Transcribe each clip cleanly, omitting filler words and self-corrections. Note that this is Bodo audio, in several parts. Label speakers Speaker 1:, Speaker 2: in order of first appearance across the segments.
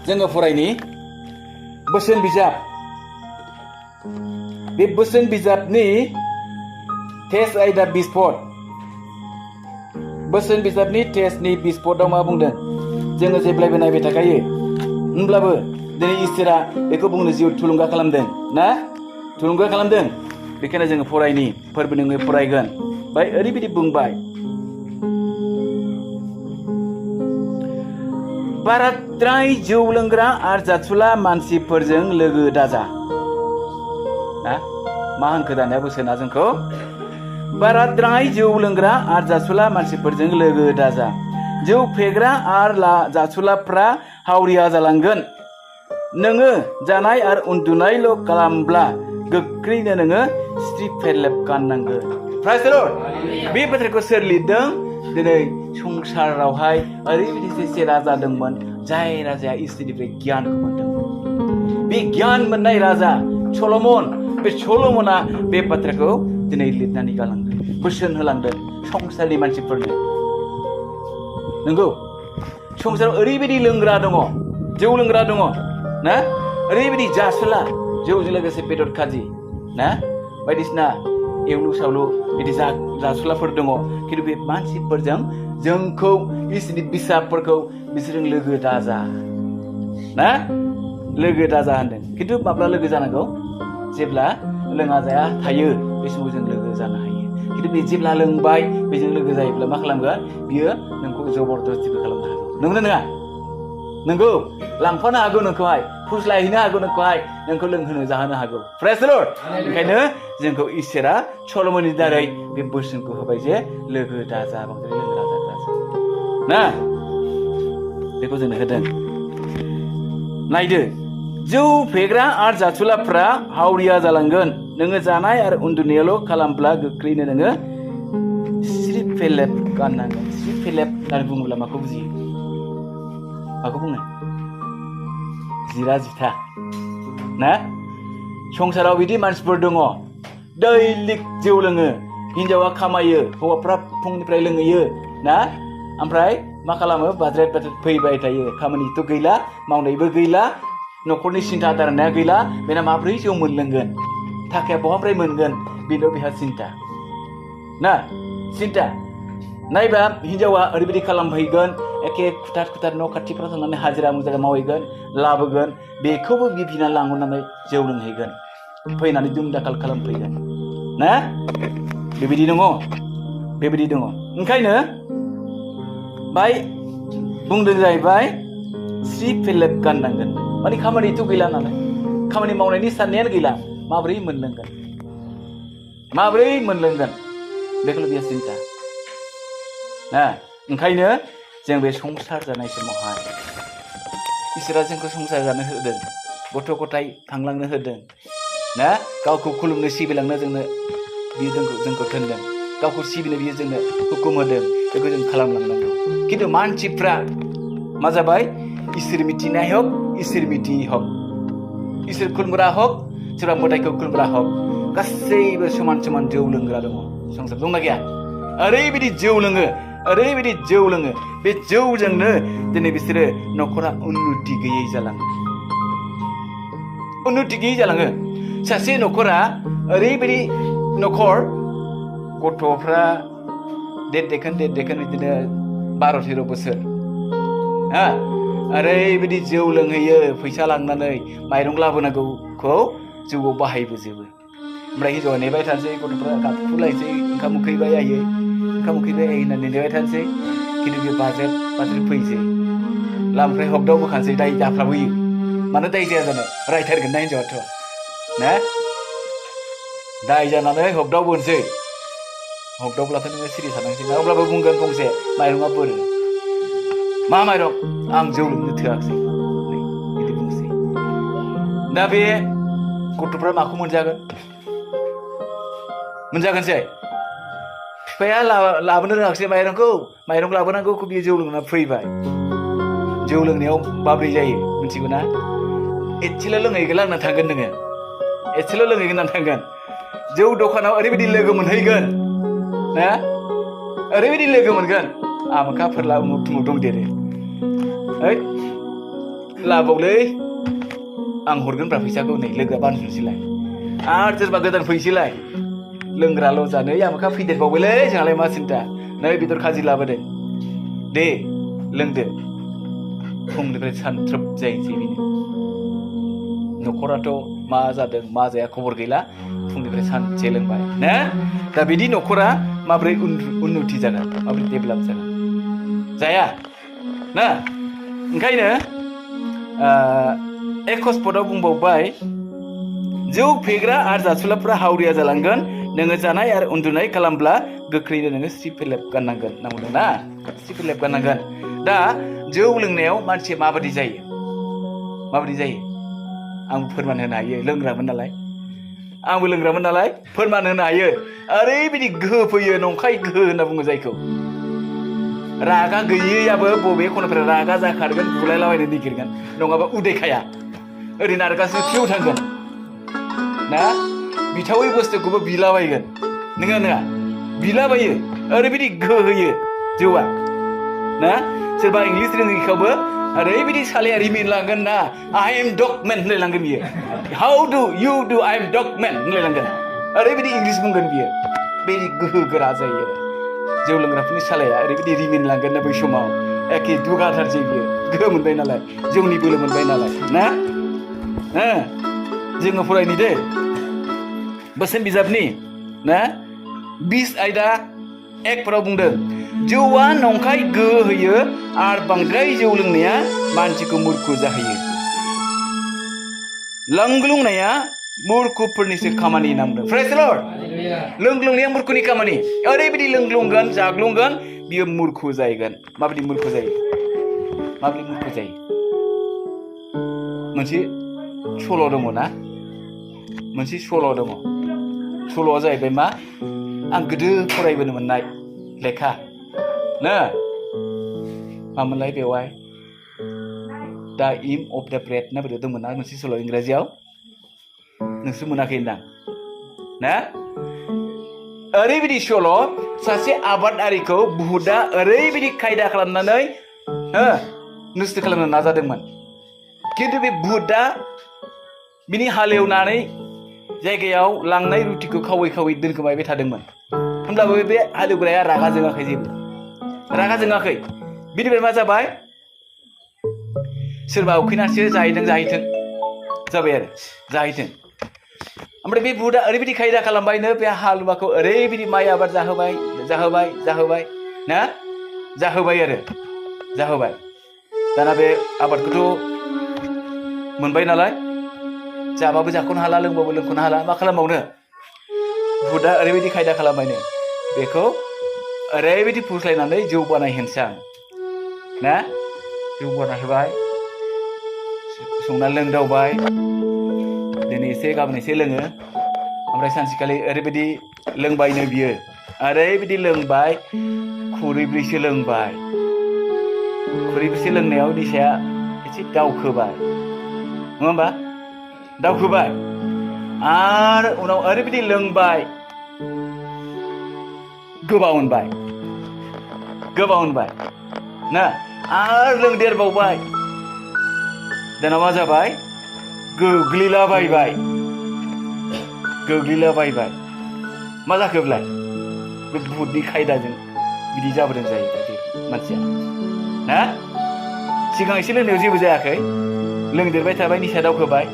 Speaker 1: जोङो फरायनि बोसोन बिजाब बे बोसोन बिजाबनि टेस्ट आयदा बिस्फद बोसोन बिजाबनि टेस्टनि बिस्फदआव मा बुंदों जोङो जेब्लायबो नायबाय थाखायो होनब्लाबो दिनै इसोरा बेखौ बुंनो जिउ थुलुंगा खालामदों ना थुलुंगा खालामदों बेखायनो जोङो फरायनि फोरबो नोङो फरायगोन बाय ओरैबायदि बुंबाय बाराद्राय जौ लोंग्रा आरो जासुला मानसिफोरजों लोगो दाजा ना मा होनखो दानिया बोसोना जोंखौ बाराद्राय जौ लोंग्रा आरो जासुला मानसिफोरजों लोगो दाजा जौ फेग्रा आरो जासुलाफ्रा हावरिया जालांगोन नोङो जानाय आरो उन्दुनायल' खालामब्ला गोख्रैनो नोङो स्ट्रि फेरलेब गाननांगोन प्राइज द लर्ड बे बाथ्राखौ सोर लिरदों दिनै संसारावहाय ओरैबायदि सासे राजा दंमोन जाय राजाया इसोरनिफ्राय गियानखौ मोनदोंमोन बे गियान मोननाय राजा सल'मन बे सल'मना बे बाथ्राखौ दिनै लिरनानै गालांदों बोसोन होलांदों संसारनि मानसिफोरनो नंगौ संसाराव ओरैबायदि लोंग्रा दङ जौ लोंग्रा दङ ना ओरैबायदि जासुला जौजों लोगोसे बेदर खाजि ना बायदिसिना एवलु सावलु बिदि जासुलाफोर दङ खिन्थु बे मानसिफोरजों जोंखौ इसोरनि बिसाफोरखौ बिसोरजों लोगो दाजा ना लोगो दाजा होनदों खिन्थु माब्ला लोगो जानांगौ जेब्ला लोङा जाया थायो बे समाव जों लोगो जानो हायो खिन्थु बे जेब्ला लोंबाय बेजों लोगो जायोब्ला मा खालामगोन बियो नोंखौ जबरदस्तिबो खालामनो हागौ नंगौना नङा नंगौ लांफानो हागौ नोंखौहाय फुस्लायहैनो हागौ नोंखौहाय नोंखौ लोंहोनो जाहोनो हागौ प्रेज द लर्ड ओंखायनो जोंखौ इसोरा सल'मननि दारै बे बोसोनखौ होबाय जे लोगो दाजा बांद्राय लोंग्रा जाग्रा ना बेखौ जोंनो होदों नायदो जौ फेग्रा आरो जासुलाफ्रा हावरिया जालांगोन नोङो जानाय आरो उन्दुनायाल' खालामब्ला गोख्रैनो नोङो स्ट्रि फेलेब गाननांगोन स्ट्रि फेलेब होननानै बुङोब्ला माखौ बुजियो माखौ बुङो जिरा जिथा ना संसाराव बिदि मानसिफोर दङ दैलिक जौ लोङो हिनजावा खामायो हौवाफ्रा फुंनिफ्राय लोंहैयो ना ओमफ्राय मा खालामो बाज्रेद फैबाय थायो खामानिथ' गैला मावनायबो गैला न'खरनि सिन्था दारनाया गैला बेना माब्रै जौ मोनलोंगोन थाखाया बहानिफ्राय मोनगोन बेल' बेहा सिन्था ना सिन्था नायबा हिनजावा ओरैबायदि खालामहैगोन एखे खुथार न' खाथिफ्राव थांनानै हाजिरा मुजिरा मावहैगोन लाबोगोन बेखौबो बिना लांहरनानै जौ लोंहैगोन फैनानै दुम दाखाल खालामफैगोन ना बेबायदि दङ ओंखायनो बाय बुंदों जाहैबाय स्ट्रि फेलेब गाननांगोन माने खामानिथ' गैला नालाय खामानि मावनायनि साननायानो गैला माब्रै मोनलोंगोन बेखौल' बियो सिन्था ना ओंखायनो जों बे संसार जानाय समावहाय इसोरा जोंखौ संसार जानो होदों गथ' गथाय खांलांनो होदों ना गावखौ खुलुमनो सिबिलांनो जोंनो बियो जोंखौ थिनदों गावखौ सिबिनो बियो जोंनो हुकुम होदों बेखौ जों खालामलांनांगौ खिन्थु मानसिफ्रा मा जाबाय इसोर मिथिनाय हक इसोर मिथियै हक इसोर खुलुमग्रा हक सोरबा मोदायखौ खुलुमग्रा हक गासैबो समान जौ लोंग्रा दङ संसार दंना गैया ओरैबायदि जौ लोङो बे जौजोंनो दिनै बिसोरो न'खरा उन्नति गैयै जालाङो सासे न'खरा ओरैबायदि न'खर गथ'फ्रा देर देखोन बिदिनो 12-13 बोसोर हा ओरैबायदि जौ लोंहैयो फैसा लांनानै माइरं लाबोनांगौखौ जौआव बाहायबोजोबो ओमफ्राय हिनजावा नेबाय थानोसै गथ'फ्रा गाबखुलायसै ओंखाम उखैबाय आयै होननानै नेबाय थानोसै खिन्थु बे बाज्रेद फैसै लामफ्राय हगदाव बोखानोसै दाय जाफ्लाबोयो मानो दाय जाया जानो रायथारगोन ना हिनजावाथ' ना दाय जानानै हगदाव बोनसै हगदावब्लाथ' नोङो सिरि थानांसै ना अब्लाबो बुंगोन फंसे माइरङा बोरो मा माइरं आं जौ लोंनो थोआखिसै बिदि बुंसै दा बे गथ'फ्रा माखौ मोनजागोनसै बिफाया लाबोनो रोङाखिसै माइरं लाबोनांगौखौ बियो जौ लोंना फैबाय जौ लोंनायाव माब्रै जायो मिथिगौ ना एसेल' लोंहैगोन थांगोन नोङो एसेल' लोंहैगोन जौ दखानाव ओरैबायदि लोगो मोनहैगोन ना ओरैबायदि लोगो मोनगोन आमोखा फोरला उमुक तुमुक दंदेरो लाबावलै आं हरगोनब्रा फैसाखौ नै लोंग्रा बानजुनोसैलाय आरो सोरबा गोदान फैसैलाय लोंग्राल' जानो आमोखा फैदेरबावबायलै जोंहालाय मा सिन्था नै बेदर खाजि लाबोदो दे लोंदो फुंनिफ्राय सानथ्रोब जायैसै बेनो न'खराथ' मा जादों मा जाया खबर गैला फुंनिफ्राय सानसे लोंबाय ना दा बिदि न'खरा माब्रै उन्नति जागोन माब्रै डेभेलप जागोन जाया ना ओंखायनो एक स्पटआव बुंबावबाय जौ फेग्रा आरो जासुलाफोरा हावरिया जालांगोन नोङो जानाय आरो उन्दुनाय खालामब्ला गोख्रैनो नोङो सिफिलेप गाननांगोन ना बुंदों ना सिफिलेप गाननांगोन दा जौ लोंनायाव मानसिया माबायदि जायो आंबो फोरमान होनो हायो लोंग्रामोन नालाय आंबो लोंग्रामोन नालाय फोरमान होनो हायो ओरैबायदि गोहो फैयो नंखाय गोहो होनना बुङो जायखौ रागा गैयैयाबो बबे खनानिफ्राय रागा जाखारगोन बुलायलाबायनो नागिरगोन नङाबा उदैखाया ओरैनो नारगासिनो फिउ थांगोन ना बिथावै बुस्थुखौबो बिलाबायगोन नङा बिलाबायो ओरैबायदि गोहो होयो जौआ ना सोरबा इंलिस रोङैखौबो ओरैबायदि सालाया रिमिन लांगोन ना आइ एम डगमेन होनलायलांगोन बियो हाउ डु इउ डु आइ एम डगमेन होनलायलांगोन ओरैबायदि इंलिस बुंगोन बियो बेबायदि गोहो गोरा जायो जौ लोंग्राफोरनि सालाया ओरैबायदि रिमिन लांगोन ना बै समाव एखे दुगाथारसै बियो गोहो मोनबाय नालाय जौनि बोलो मोनबाय नालाय ना जोङो फरायनि दे बोसोन बिजाबनि ना 20 आयदा 1 फोराव बुंदों जौआ नंखाय गोहो होयो आरो बांद्राय जौ लोंनाया मानसिखौ मुर्ख जाहोयो लोंग्लुंनाया मुर्खफोरनिसो खामानि होनना बुंदों प्रेज द लर्ड लोंग्लुंनाया मुर्खनि खामानि ओरैबायदि लोंग्लुंगोन जाग्लुंगोन बियो मुर्ख जाहैगोन माबायदि मुर्ख जायो मोनसे सल' दङ ना मोनसे सल' दङ सल'आ जाहैबाय मा आं गोदो फरायबोनो मोननाय लेखा ना मामोनलाय बेवहाय दा इम अफ दा ब्रेड ना बोरै दंमोन ना मोनसे सल' इंराजियाव नोंसोर मोनाखै होनदां ना ओरैबायदि सल' सासे आबादारिखौ बुहुदा ओरैबायदि खायदा खालामनानै नस्थ' खालामनो नाजादोंमोन खिन्थु बे बुहुदा बिनि हालेवनानै जायगायाव लांनाय रुटिखौ खावै खावै दोनखोमाबाय थादोंमोन होमब्लाबो बे हालेवग्राया रागा जोङाखै बिनिफ्राय मा जाबाय सोरबा उखैनासो जाहैथों जाबाय आरो जाहैथों ओमफ्राय बे बुहुदा ओरैबायदि खायदा खालामबायनो बे हालुवाखौ ओरैबायदि माइ आबाद जाहोबाय ना जाहोबाय दाना बे आबादखौथ' मोनबाय नालाय जाबाबो जाख'नो हाला लोंबाबो लोंख'नो हाला मा खालामबावनो बुहुदा ओरैबायदि खायदा खालामबायनो बेखौ ओरैबायदि फुस्लायनानै जौ बानायहोनोसै आं ना जौ बानायहोबाय संनानै लोंदावबाय दिनै एसे गाबोन एसे लोङो ओमफ्राय सानसेखालि ओरैबायदि लोंबायनो बियो ओरैबायदि लोंबाय खुरैब्रैसो लोंबाय खुरैब्रैसो लोंनायाव निसाया एसे दावखोबाय नङा होमबा दावखोबाय आरो उनाव ओरैबायदि लोंबाय गोबावनबाय ना आरो लोंदेरबावबाय दाना मा जाबाय गोग्लैलाबायबाय मा जाखोब्लाय बे बुहुदनि खायदाजों बिदि जाबोदों जाहैबाय बे मानसिया ना सिगां एसे लोंनायाव जेबो जायाखै लोंदेरबाय थाबाय निसा दावखोबाय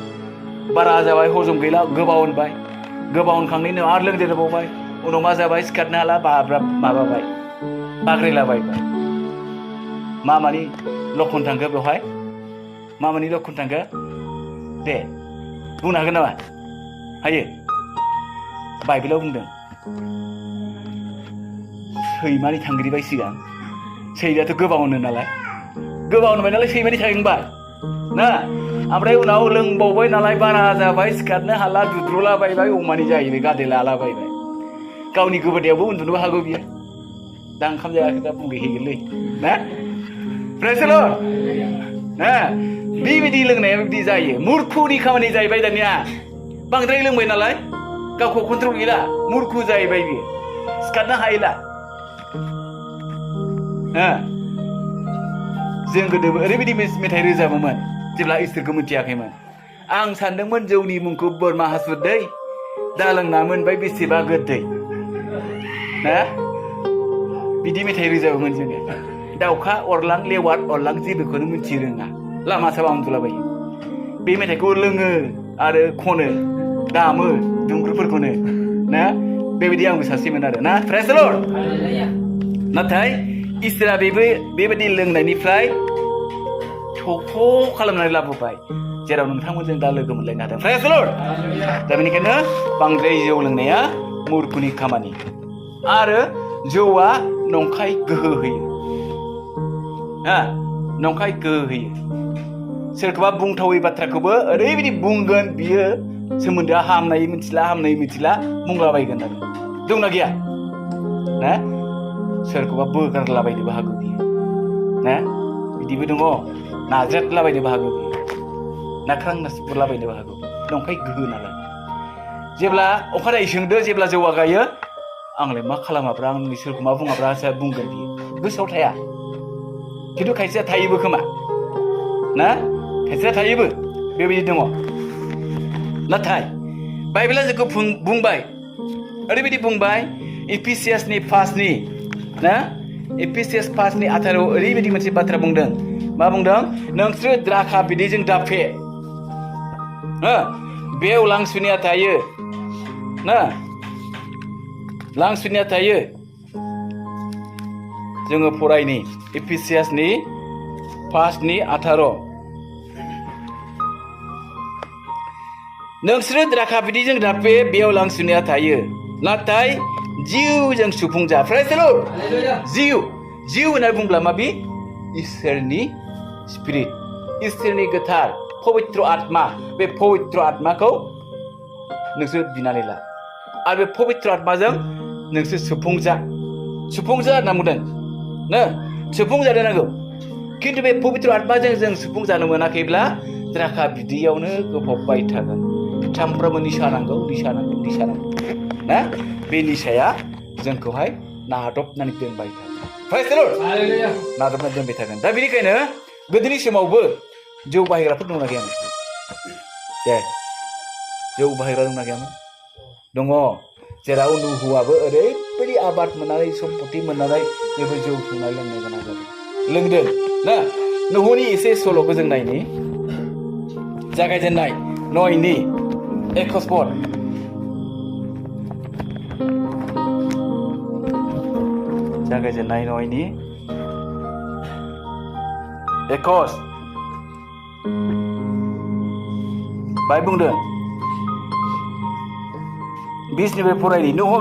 Speaker 1: बारा जाबाय हजम गैला गोबावनखांनायनि उनाव आरो लोंदेरबावबाय उनाव मा जाबाय सिखारनो हाला माबाबाय बाग्रायलाबायबाय मानि लक्षण थांखो बेवहाय मानि लक्षण थांखो दे बुंनो हागोन नामा हायो बाइबेलाव बुंदों सैमानि थांग्रिबाय सिगां सैमायाथ' गोबावनो नालाय सैमानि थांबाय ना ओमफ्राय उनाव लोंबावबाय नालाय बारा जाबाय सिखारनो हाला दुद्रुलाबायबाय अमानि जाहैबाय गादेलालाबायबाय गावनि गोबोरदैयावबो उन्दुनोबो हागौ बियो दा ओंखाम जायाखै दा बुंहैगोनलै ना प्रेज द लर्ड ना बेबायदि लोंनाया बिदि जायो मुर्खनि खामानि जाहैबाय दानिया बांद्राय लोंबाय नालाय गावखौ कन्ट्रल गैला मुर्ख जाहैबाय बियो सिखारनो हायला जों गोदो ओरैबायदि मेथाइ रोजाबोमोन जेब्ला इसोरखौ मिथियाखैमोन आं सानदोंमोन जौनि मुंखौ बोरमा हासुदै दा लोंना मोनबाय बेसेबा गोदै ना बिदि मेथाइ रोजाबोमोन जोङो दाउखा अरलां लेवार अरलां जेबोखौनो मिथि रोङा लामा सामा उन्दुलाबायो बे मेथाइखौ लोङो आरो खनो दामो दुंग्रुफोरखौनो ना बेबायदि आंबो सासेमोन आरो ना प्रेज द लर्ड नाथाय इसोरा बेबायदि लोंनायनिफ्राय थख' खालामनानै लाबोबाय जेराव नोंथांमोनजों दा लोगो मोनलायनो हादों प्रेज द लर्ड दा बेनिखायनो बांद्राय जौ लोंनाया मुर्खनि खामानि आरो जौआ नंखाय गोहो होयो नंखाय गोहो होयो सोरखौबा बुंथावै बाथ्राखौबो ओरैबायदि बुंगोन बियो सोमोन्दोआ हामनाय मिथिला बुंलाबायगोन आरो दंना गैया ना सोरखौबा बोगारलाबायनोबो हागौ बियो ना बिदिबो दङ नाज्रेदलाबायनोबो हागौ बियो नाख्रां नासिपुरलाबायनोबो हागौ नंखाय गोहो नालाय जेब्ला अखानायै सोंदो जेब्ला जौआ गायो आंलाय मा खालामाब्रा आंनि सोरखौ मा बुङाब्रा बुंगोन बियो गोसोआव थाया खिन्थु खायसेया थायोबो खोमा ना खायसेया थायोबो बेबायदि दङ नाथाय बाइबेला जोंखौ बुंबाय ओरैबायदि बुंबाय एफिसियासनि 5नि ना एफिसियास 5नि 18 ओरैबायदि मोनसे बाथ्रा बुंदों मा बुंदों नोंसोर द्राखा बिदैजों दाफे बेयाव लांसुनिया थायो ना लांसुनिया थायो जोङो फरायनि एफिसियासनि 5नि 18 नोंसोरो द्राखा बिदैजों दाफे बेयाव लांसुनिया थायो नाथाय जिउजों सुफुंजा प्रेज द लर्ड जिउ होनना बुंब्ला मा बे इसोरनि स्पिरिट इसोरनि गोथार पवित्र आत्मा बे पवित्र आत्माखौ नोंसोर बिनानै ला आरो बे पवित्र आत्माजों नोंसोर सुफुंजा होनना बुंदों ना सुफुंजानो नांगौ खिन्थु बे पवित्र आत्माजों जों सुफुंजानो मोनाखैब्ला द्राखा बिदैयावनो गोफबबाय थागोन सानफ्रोमबो निसा नांगौ ना बे निसाया जोंखौहाय नादबनानै दोनबाय थागोन प्रेज द लर्ड नादबनानै दोनबाय थागोन दा बेनिखायनो गोदोनि समावबो जौ बाहायग्राफोर दंना गैयामोन दे जौ बाहायग्रा दंना गैयामोन दङ जेराव नुहुआबो ओरैबायदि आबाद मोननानै सम्पति मोननानै बेबो जौ संनाय लोंनो गोनां जादों लोंदों ना नुहुनि एसे सल'खौ जों नायनि जागायजेननाय नयनि एकस्पद जागायजेननाय नयनि एकस बाय बुंदों 20निफ्राय फरायनि नुह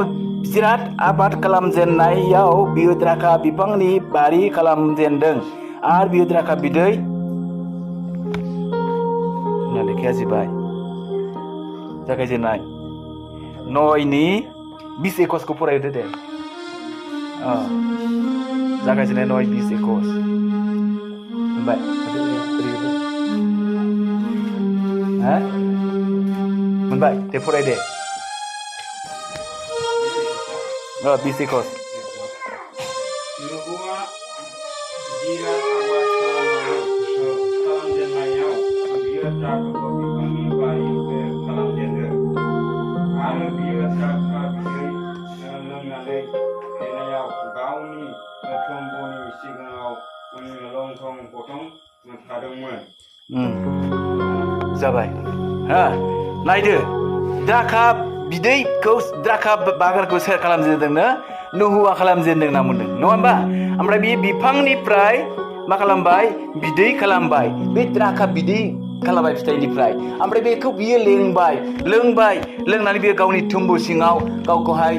Speaker 1: जिराद आबाद खालामजेननायाव बियो द्राखा बिफांनि बारि खालामजेनदों आरो बियो द्राखा बिदै लेखाया जिबाय जागायजेननाय नयनि 20 एकसखौ फरायदो दे जागायजेननाय 9 20 एकस मोनबाय मोनबाय दे फराय दे 20 एकस जाबाय नायदो द्राखा बिदैखौ द्राखा बागानखौ सोर खालामजेनदोंनो नुहुआ खालामजेनदों होनना बुंदों नङा होमबा ओमफ्राय बे बिफांनिफ्राय मा खालामबाय बिदै खालामबाय बे द्राखा बिदै खालामबाय फिथाइनिफ्राय ओमफ्राय बेखौ बियो लोंनानै बियो गावनि थुम्बु सिङाव गावखौहाय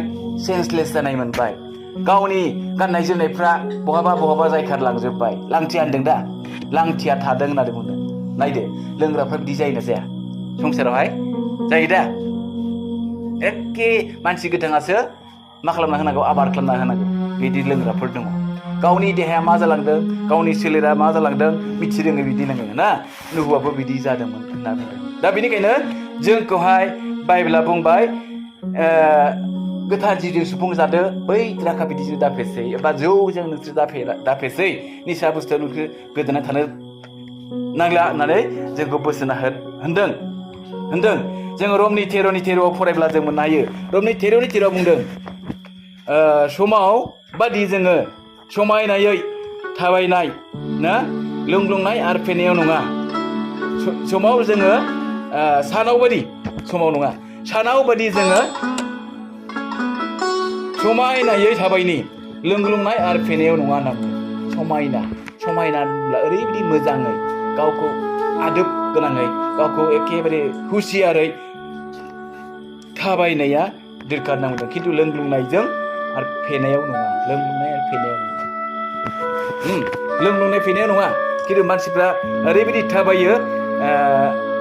Speaker 1: सेन्सलेस जानाय मोनबाय गावनि गाननाय जोमनायफ्रा बहाबा जायखारलांजोबबाय लांथिया होनदों दा लांथिया थादों होननानै बुंदों नायदो लोंग्राफ्रा बिदि जायोना जाया संसारावहाय जायो दा एखे मानसि गोथाङासो मा खालामना होनांगौ आबाद खालामना होनांगौ बिदि लोंग्राफोर दङ गावनि देहाया मा जालांदों गावनि सोलेरा मा जालांदों मिथिरोङै बिदि लोङो ना नुहुआबो बिदि जादोंमोन होनना बुंदों दा बेनिखायनो जोंखौहाय बाइबेला बुंबाय गोथार जिजों सुफुंजादो बै द्राखा बिदैजों दाफेसै एबा जौजों नोंसोर दाफेसै निसा बुस्थुआव नोंसोर गोदोना थानो नांला होननानै जोंखौ बोसोन होन्दों जोङो रमनि 13:13 फरायब्ला जों मोननो हायो। रमनि 13:13 बुंदों समाव बादि जोङो समायनायै थाबायनाय ना लोंग्लुंनाय आरो फेनायाव नङा। समाव जोङो सानाव बादि समाव नङा सानाव बादि जोङो समायनायै थाबायनि लोंग्लुंनाय आरो फेनायाव नङा होनना बुङो। समायना होनब्ला ओरैबायदि मोजाङै गावखौ आदब गोनाङै गावखौ एखेबारे हुसियारै थाबायनाया दोरखार होनना बुंदों। खिन्थु लोंग्लुंनायजों आरो फेनायाव नङा। लोंग्लुंनाय फेनायाव नङा। खिन्थु मानसिफ्रा ओरैबायदि थाबायो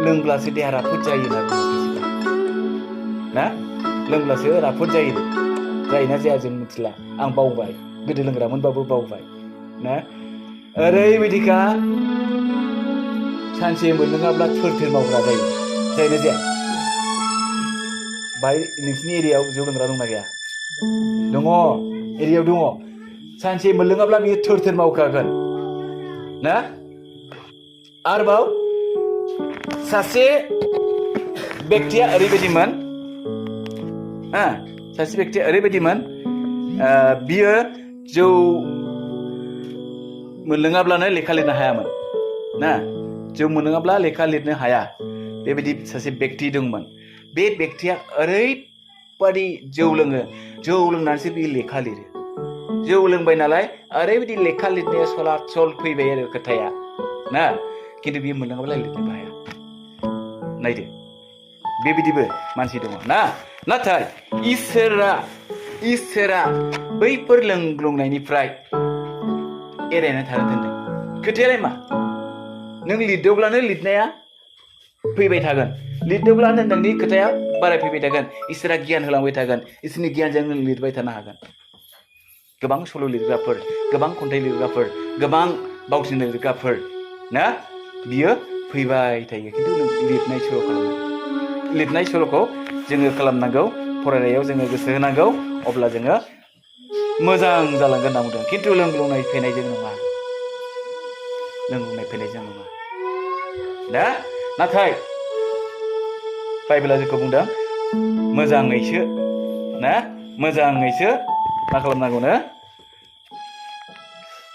Speaker 1: लोंब्लासो देहा राफोद जायो होनना बुङो ना लोंब्लासो राफोद जायो। जायोना जाया जों मिथिला। आं बावबाय गोदो लोंग्रामोनबाबो बावबाय ना ओरैबायदिखा सानसे मोनलोङाब्ला थोर मावग्रा जायो। जायोना जाया? बाय नोंसिनि एरियायाव जौ लोंग्रा दंना गैया? दङ एरियायाव दङ। सानसे मोनलोङाब्ला बियो थोर मावखागोन ना। आरोबाव सासे बेक्तिया ओरैबायदिमोन बियो जौ मोनलोङाब्लानो लेखा लिरनो हायामोन ना। जौ मोनलोङाब्ला लेखा लिरनो हाया बेबायदि सासे बेक्ति दंमोन। बे बेक्तिया ओरैबादि जौ लोङो। जौ लोंनानैसो बियो लेखा लिरो। जौ लोंबाय नालाय ओरैबायदि लेखा लिरनाया सल फैबाय आरो खोथाया ना। खिन्थु बियो मोनलोङाब्ला लिरनोबो हाया। नायदो बेबायदिबो मानसि दङ ना। नाथाय इसोरा बैफोर लोंग्लुंनायनिफ्राय एरायना थानो दोनदों। खोथायालाय मा? नों लिरदोंब्लानो लिरनाया फैबाय थागोन। लिरदोंब्लानो नोंनि खोथाया बारायफैबाय थागोन। इसोरा गियान होलांबाय थागोन। इसोरनि गियानजों नों लिरबाय थानो हागोन। गोबां सल' लिरग्राफोर, गोबां खन्थाइ लिरग्राफोर, गोबां बावथिना लिरग्राफोर ना बियो फैबाय थायो। खिन्थु लिरनाय सल'खौ जोङो खालामनांगौ। फरायनायाव जोङो गोसो होनांगौ। अब्ला जोङो मोजां जालांगोन होनना बुंदों। खिन्थु लोंग्लुंनाय फैनायजों नङा दा। नाथाय बाइबेला जोंखौ बुंदों मोजाङैसो मा खालामनांगौनो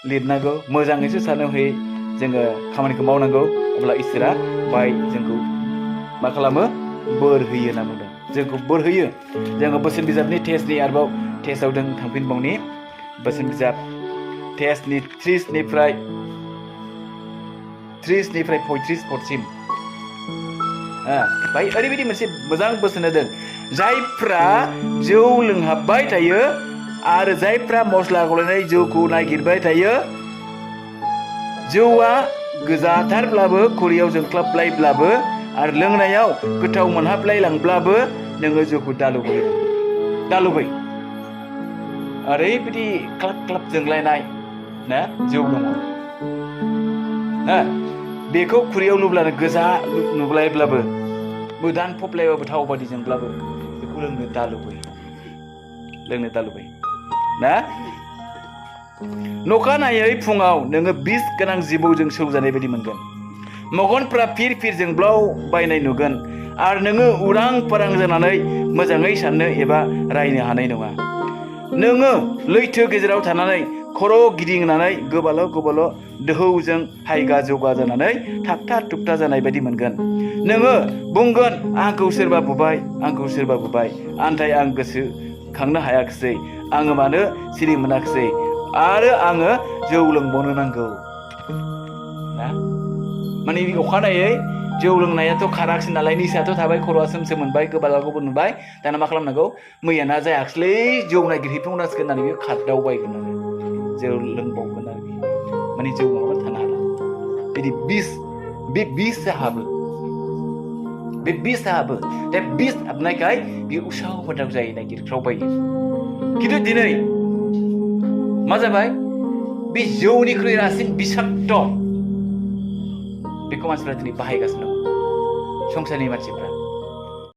Speaker 1: लिरनांगौ। मोजाङैसो सानो होयै जोङो खामानिखौ मावनांगौ। अब्ला इसोरा जोंखौ मा खालामो? बोर होयो होनना बुंदों। जोंखौ बोर होयो। जोङो बोसोन बिजाबनि आरोबाव टेस्टआव जों थांफिनबावनि। बोसोन बिजाब टेस्टनि 30निफ्राय 35 पदसिम बाय ओरैबायदि मोनसे मोजां बोसोन होदों। जायफ्रा जौ लोंहाबबाय थायो आरो जायफ्रा मस्ला गलायनाय जौखौ नागिरबाय थायो, जौआ गोजाथारब्लाबो खुरैयाव जोंख्लाबलायब्लाबो आरो लोंनायाव गोथाव मोनहाबलायलांब्लाबो नोङो जौखौ दालुबै ओरैबायदि क्लाब जोंलायनाय ना जौ दङ। बेखौ खुरैयाव नुब्लानो गोजा नुब्लायब्लाबो मोदान फबलायबाबो थाव बादि जोंब्लाबो बेखौ लोंनो दालुबै ना। नखानायै फुङाव नोङो बिस गोनां जिबौजों सौजानाय बायदि मोनगोन। मेगनफ्रा फिर जोंब्लाव बायनाय नुगोन आरो नोङो उरां फारां जानानै मोजाङै साननो एबा रायनो हानाय नङा। नोङो लैथो गेजेराव थानानै खर' गिदिंनानै गोबाल' दोहौजों हायगा जौगा जानानै थाबथा थुबथा जानाय बायदि मोनगोन। नोङो बुंगोन आंखौ सोरबा बुबाय आन्थाय आं गोसो खांनो हायाखिसै, आङो मानो सिरि मोनाखिसै आरो आङो जौ लोंबावनो नांगौ ना। माने अखानायै जौ लोंनायाथ' खाराखिसै नालाय, निसायाथ' थाबाय, खर'आ सोमसोम मोनबाय, गोबालाखौबो नुबाय। दाना मा खालामनांगौ? मैया ना जायाखिसैलै जौ नागिरहैफिननांसिगोन होननानै बेयो खारदावबायगोन आरो जौ लोंबावगोन आरो माने जौ नङाबा थानो हाला। बिदि बे बिसआ हाबो। दा बिस हाबनायखाय बियो उसाव बादाव जायो, नागिरख्रावबायो। खिन्थु दिनै मा जाबाय? बे जौनिख्रुइ रासिन बिसाक्त बेखौ मानसिफ्रा दिनै बाहायगासिनो दं, संसारनि मानसिफ्रा